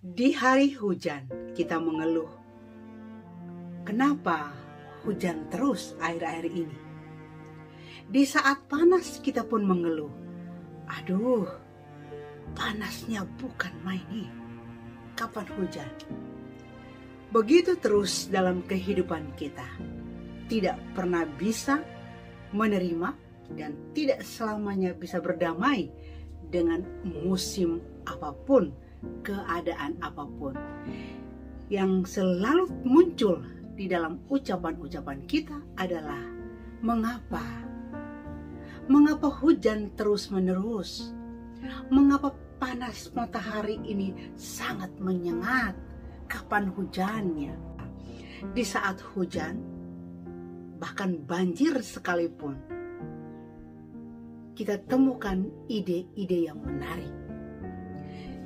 Di hari hujan kita mengeluh, kenapa hujan terus akhir-akhir ini? Di saat panas kita pun mengeluh, aduh panasnya bukan main nih, kapan hujan? Begitu terus dalam kehidupan kita, tidak pernah bisa menerima dan tidak selamanya bisa berdamai dengan musim apapun, keadaan apapun. Yang selalu muncul di dalam ucapan-ucapan kita adalah mengapa? Mengapa hujan terus-menerus? Mengapa panas matahari ini sangat menyengat? Kapan hujannya? Di saat hujan, bahkan banjir sekalipun, kita temukan ide-ide yang menarik.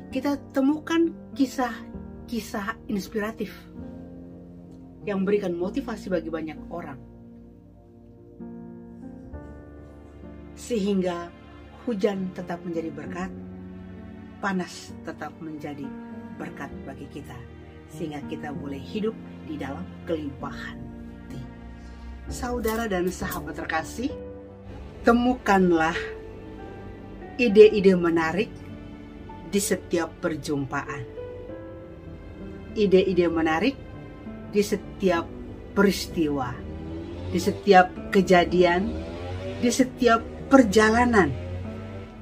Kita temukan kisah-kisah inspiratif yang memberikan motivasi bagi banyak orang. Sehingga hujan tetap menjadi berkat, panas tetap menjadi berkat bagi kita. Sehingga kita boleh hidup di dalam kelimpahan. Saudara dan sahabat terkasih, temukanlah ide-ide menarik di setiap perjumpaan. Ide-ide menarik di setiap peristiwa, di setiap kejadian, di setiap perjalanan,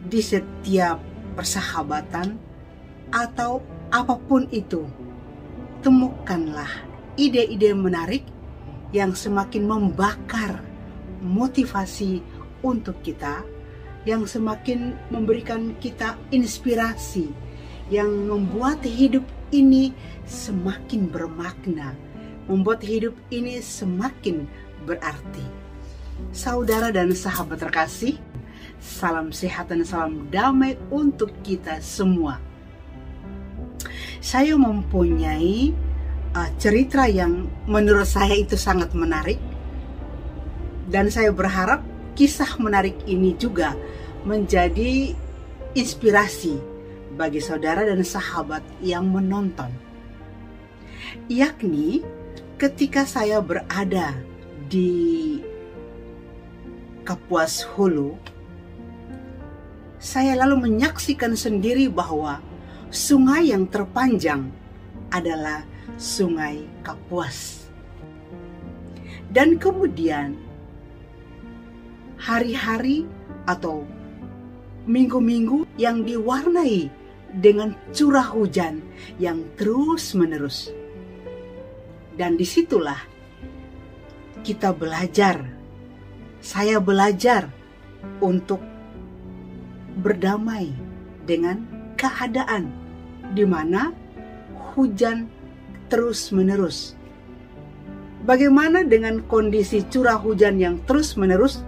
di setiap persahabatan, atau apapun itu. Temukanlah ide-ide menarik yang semakin membakar motivasi untuk kita, yang semakin memberikan kita inspirasi, yang membuat hidup ini semakin bermakna, membuat hidup ini semakin berarti. Saudara dan sahabat terkasih, salam sehat dan salam damai untuk kita semua. Saya mempunyai cerita yang menurut saya itu sangat menarik, dan saya berharap kisah menarik ini juga menjadi inspirasi bagi saudara dan sahabat yang menonton. Yakni ketika saya berada di Kapuas Hulu, saya lalu menyaksikan sendiri bahwa sungai yang terpanjang adalah Sungai Kapuas. Dan kemudian hari-hari atau minggu-minggu yang diwarnai dengan curah hujan yang terus-menerus. Dan disitulah kita belajar, saya belajar untuk berdamai dengan keadaan di mana hujan terus-menerus. Bagaimana dengan kondisi curah hujan yang terus-menerus,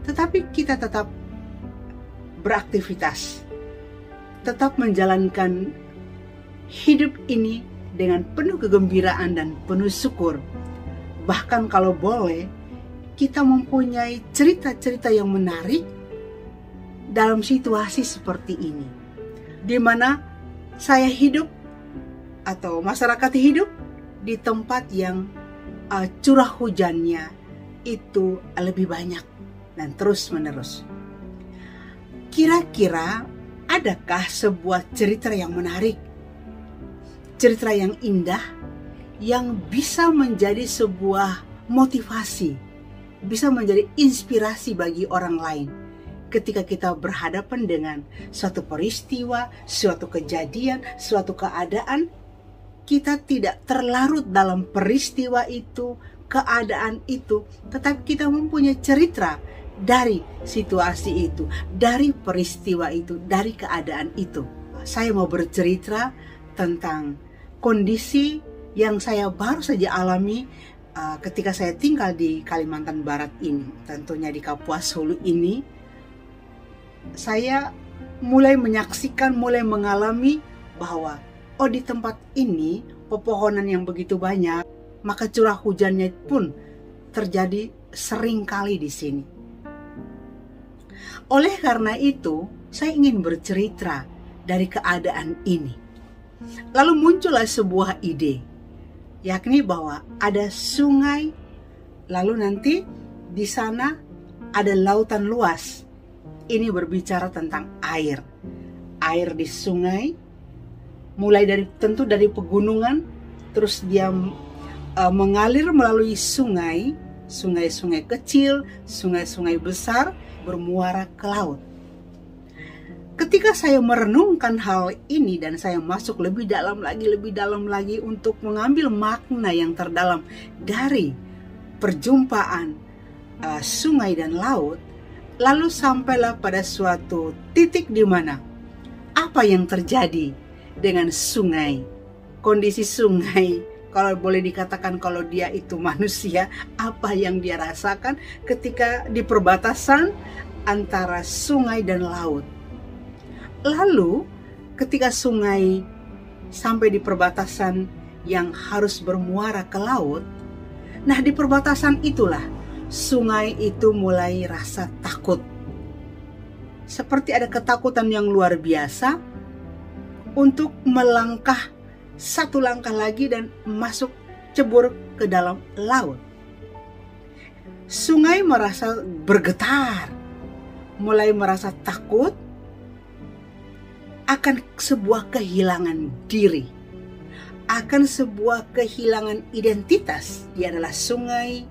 tetapi kita tetap beraktivitas, tetap menjalankan hidup ini dengan penuh kegembiraan dan penuh syukur. Bahkan kalau boleh, kita mempunyai cerita-cerita yang menarik dalam situasi seperti ini, di mana saya hidup atau masyarakat hidup di tempat yang curah hujannya itu lebih banyak dan terus-menerus. Kira-kira adakah sebuah cerita yang menarik, cerita yang indah, yang bisa menjadi sebuah motivasi, bisa menjadi inspirasi bagi orang lain ketika kita berhadapan dengan suatu peristiwa, suatu kejadian, suatu keadaan? Kita tidak terlarut dalam peristiwa itu, keadaan itu, tetapi kita mempunyai cerita dari situasi itu, dari peristiwa itu, dari keadaan itu. Saya mau bercerita tentang kondisi yang saya baru saja alami ketika saya tinggal di Kalimantan Barat ini, tentunya di Kapuas Hulu ini. Saya mulai menyaksikan, mulai mengalami bahwa di tempat ini pepohonan yang begitu banyak, maka curah hujannya pun terjadi sering kali di sini. Oleh karena itu, saya ingin bercerita dari keadaan ini. Lalu muncullah sebuah ide, yakni bahwa ada sungai, lalu nanti di sana ada lautan luas. Ini berbicara tentang air. Air di sungai, mulai tentu dari pegunungan, terus dia mengalir melalui sungai-sungai kecil, sungai-sungai besar, bermuara ke laut. Ketika saya merenungkan hal ini dan saya masuk lebih dalam lagi untuk mengambil makna yang terdalam dari perjumpaan sungai dan laut, lalu sampailah pada suatu titik di mana apa yang terjadi dengan sungai, kondisi sungai, kalau boleh dikatakan kalau dia itu manusia, apa yang dia rasakan ketika di perbatasan antara sungai dan laut. Lalu ketika sungai sampai di perbatasan yang harus bermuara ke laut, nah di perbatasan itulah sungai itu mulai rasa takut. Seperti ada ketakutan yang luar biasa untuk melangkah satu langkah lagi dan masuk cebur ke dalam laut. Sungai merasa bergetar, mulai merasa takut akan sebuah kehilangan diri, akan sebuah kehilangan identitas. Dia adalah sungai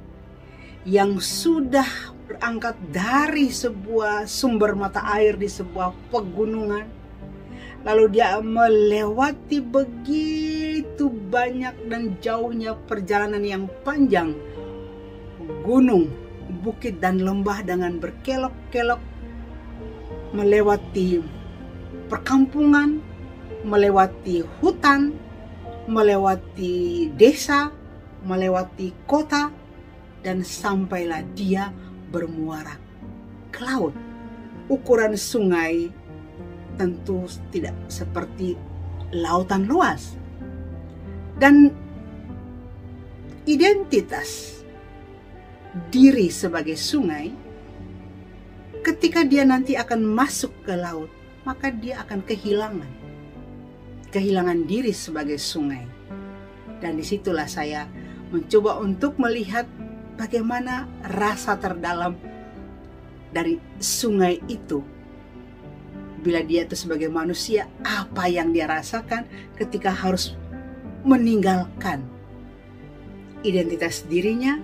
yang sudah berangkat dari sebuah sumber mata air di sebuah pegunungan. Lalu dia melewati begitu banyak dan jauhnya perjalanan yang panjang, gunung, bukit dan lembah dengan berkelok-kelok, melewati perkampungan, melewati hutan, melewati desa, melewati kota, dan sampailah dia bermuara ke laut. Ukuran sungai tentu tidak seperti lautan luas. Dan identitas diri sebagai sungai, ketika dia nanti akan masuk ke laut, maka dia akan kehilangan diri sebagai sungai. Dan disitulah saya mencoba untuk melihat bagaimana rasa terdalam dari sungai itu. Bila dia itu sebagai manusia, apa yang dia rasakan ketika harus meninggalkan identitas dirinya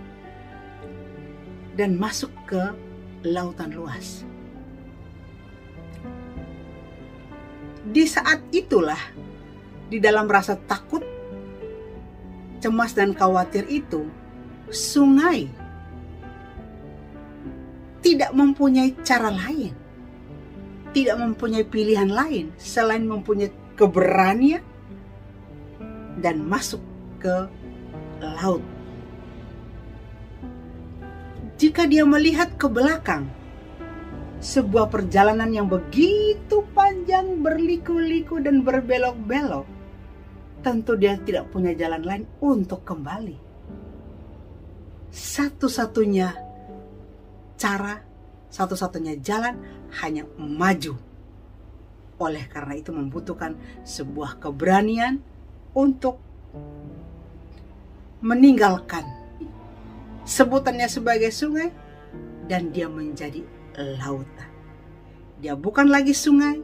dan masuk ke lautan luas. Di saat itulah, di dalam rasa takut, cemas dan khawatir itu, sungai tidak mempunyai cara lain, tidak mempunyai pilihan lain selain mempunyai keberanian dan masuk ke laut. Jika dia melihat ke belakang, sebuah perjalanan yang begitu panjang, berliku-liku dan berbelok-belok, tentu dia tidak punya jalan lain untuk kembali. Satu-satunya cara, satu-satunya jalan hanya maju. Oleh karena itu membutuhkan sebuah keberanian untuk meninggalkan sebutannya sebagai sungai dan dia menjadi lautan. Dia bukan lagi sungai,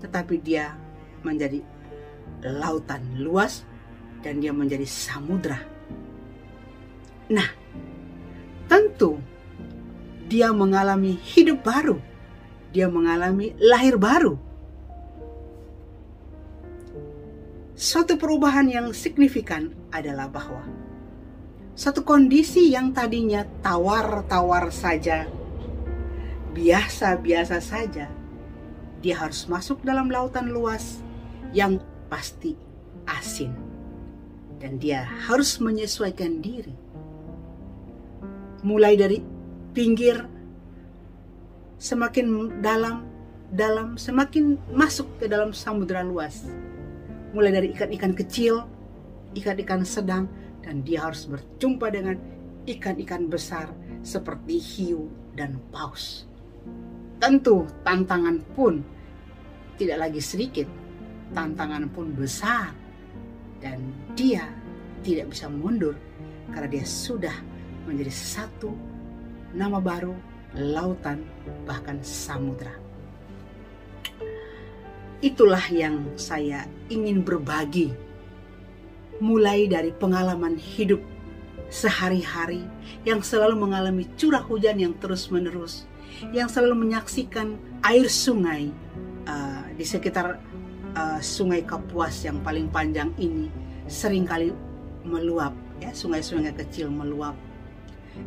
tetapi dia menjadi lautan luas dan dia menjadi samudra. Nah, tentu dia mengalami hidup baru, dia mengalami lahir baru. Suatu perubahan yang signifikan adalah bahwa satu kondisi yang tadinya tawar-tawar saja, biasa-biasa saja, dia harus masuk dalam lautan luas yang pasti asin. Dan dia harus menyesuaikan diri. Mulai dari pinggir, semakin dalam, semakin masuk ke dalam samudera luas. Mulai dari ikan-ikan kecil, ikan-ikan sedang, dan dia harus berjumpa dengan ikan-ikan besar seperti hiu dan paus. Tentu tantangan pun tidak lagi sedikit, tantangan pun besar, dan dia tidak bisa mundur karena dia sudah menjadi satu nama baru, lautan, bahkan samudra. Itulah yang saya ingin berbagi, mulai dari pengalaman hidup sehari-hari yang selalu mengalami curah hujan yang terus-menerus, yang selalu menyaksikan air sungai di sekitar sungai Kapuas yang paling panjang ini seringkali meluap, ya, sungai-sungai kecil meluap.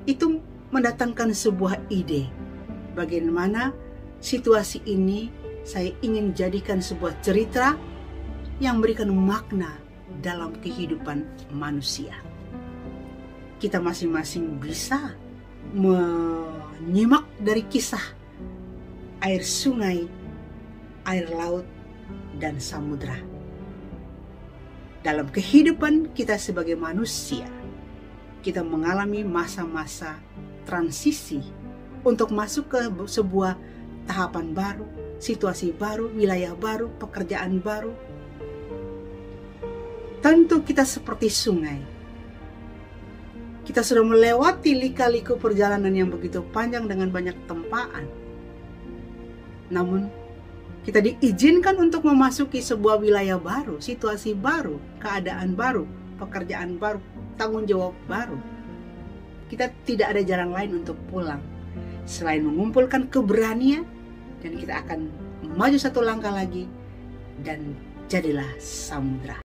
Itu mendatangkan sebuah ide bagaimana situasi ini saya ingin jadikan sebuah cerita yang memberikan makna dalam kehidupan manusia. Kita masing-masing bisa menyimak dari kisah air sungai, air laut, dan samudra. Dalam kehidupan kita sebagai manusia, kita mengalami masa-masa transisi untuk masuk ke sebuah tahapan baru, situasi baru, wilayah baru, pekerjaan baru. Tentu kita seperti sungai. Kita sudah melewati lika-liku perjalanan yang begitu panjang dengan banyak tempaan. Namun, kita diizinkan untuk memasuki sebuah wilayah baru, situasi baru, keadaan baru, pekerjaan baru, tanggung jawab baru. Kita tidak ada jalan lain untuk pulang selain mengumpulkan keberanian, dan kita akan maju satu langkah lagi dan jadilah samudra.